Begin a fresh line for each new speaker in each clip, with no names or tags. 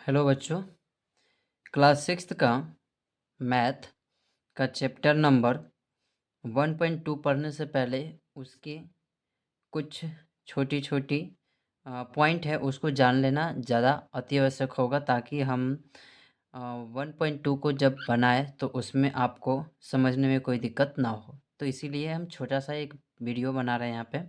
Hello बच्चों, class sixth का math का चैप्टर नंबर 1.2 पढ़ने से पहले उसके कुछ छोटी छोटी पॉइंट है उसको जान लेना ज़्यादा अति आवश्यक होगा, ताकि हम 1.2 को जब बनाए तो उसमें आपको समझने में कोई दिक्कत ना हो। तो इसीलिए हम छोटा सा एक वीडियो बना रहे हैं यहाँ पे,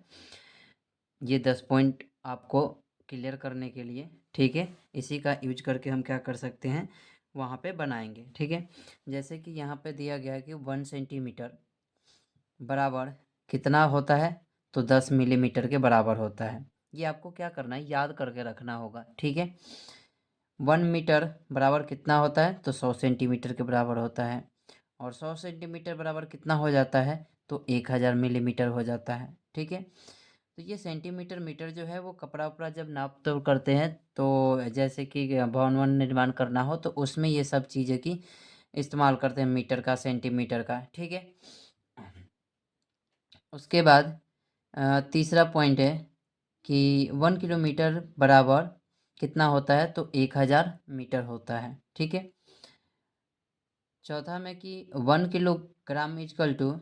ये 10 पॉइंट आपको क्लियर करने के लिए। ठीक है, इसी का यूज करके हम क्या कर सकते हैं, वहाँ पे बनाएंगे। ठीक है, जैसे कि यहाँ पे दिया गया है कि 1 सेंटीमीटर बराबर कितना होता है, तो 10 मिलीमीटर के बराबर होता है। ये आपको क्या करना है, याद करके रखना होगा। ठीक है, 1 मीटर बराबर कितना होता है, तो 100 सेंटीमीटर के बराबर होता है। और 100 सेंटीमीटर बराबर कितना हो जाता है, तो 1000 मिलीमीटर हो जाता है। ठीक है, तो ये सेंटीमीटर मीटर जो है वो कपड़ा उपड़ा जब नाप तोल करते हैं, तो जैसे कि भवन वन निर्माण करना हो तो उसमें ये सब चीज़ें की इस्तेमाल करते हैं, मीटर का, सेंटीमीटर का। ठीक है, उसके बाद तीसरा पॉइंट है कि 1 किलोमीटर बराबर कितना होता है, तो 1000 मीटर होता है। ठीक है, चौथा में कि 1 किलोग्राम इजकल टू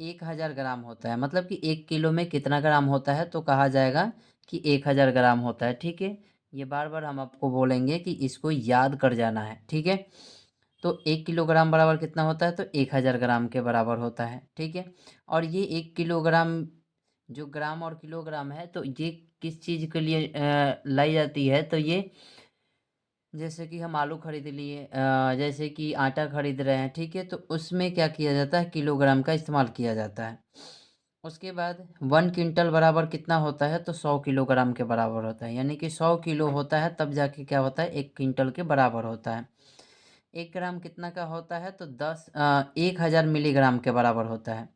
1000 ग्राम होता है, मतलब कि 1 किलो में कितना ग्राम होता है, तो कहा जाएगा कि 1000 ग्राम होता है। ठीक है, ये बार बार हम आपको बोलेंगे कि इसको याद कर जाना है। ठीक है, तो 1 किलोग्राम बराबर कितना होता है, तो 1000 ग्राम के बराबर होता है। ठीक है, और ये 1 किलोग्राम जो ग्राम और किलोग्राम है, तो ये किस चीज़ के लिए लाई जाती है, तो ये जैसे कि हम आलू खरीद लिए, जैसे कि आटा खरीद रहे हैं। ठीक है, तो उसमें क्या किया जाता है, किलोग्राम का इस्तेमाल किया जाता है। उसके बाद 1 क्विंटल बराबर कितना होता है, तो 100 किलोग्राम के बराबर होता है, यानी कि 100 किलो होता है तब जाके क्या होता है, 1 क्विंटल के बराबर होता है। 1 ग्राम कितना का होता है, तो 1000 मिलीग्राम के बराबर होता है।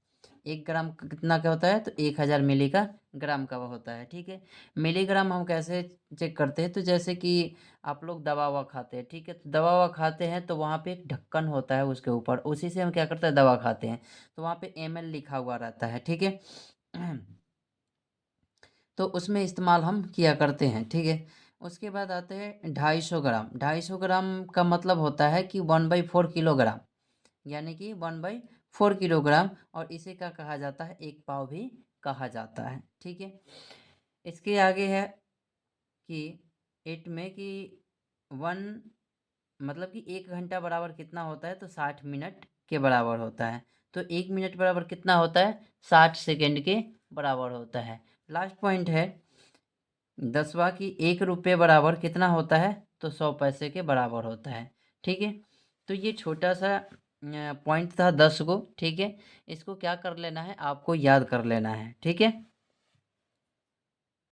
1 ग्राम कितना का होता है, तो 1000 मिली का ग्राम का वो होता है। ठीक है, मिलीग्राम हम कैसे चेक करते हैं, तो जैसे कि आप लोग दवा ववा खाते हैं। ठीक है, तो दवा ववा खाते हैं तो वहाँ पे एक ढक्कन होता है उसके ऊपर, उसी से हम क्या करते हैं, दवा खाते हैं, तो वहाँ पे ml लिखा हुआ रहता है। ठीक है, तो उसमें इस्तेमाल हम किया करते हैं। ठीक है, उसके बाद आते हैं 250 ग्राम। 250 ग्राम का मतलब होता है कि 1/4 किलोग्राम, यानी कि 1/4 किलोग्राम, और इसे क्या कहा जाता है, एक पाव भी कहा जाता है। ठीक है, इसके आगे है कि 8 में कि 1 मतलब कि 1 घंटा बराबर कितना होता है, तो 60 मिनट के बराबर होता है। तो 1 मिनट बराबर कितना होता है, 60 सेकेंड के बराबर होता है। लास्ट पॉइंट है 10वां की 1 रुपये बराबर कितना होता है, तो 100 पैसे के बराबर होता है। ठीक है, तो ये छोटा सा पॉइंट था 10 को। ठीक है, इसको क्या कर लेना है, आपको याद कर लेना है। ठीक है।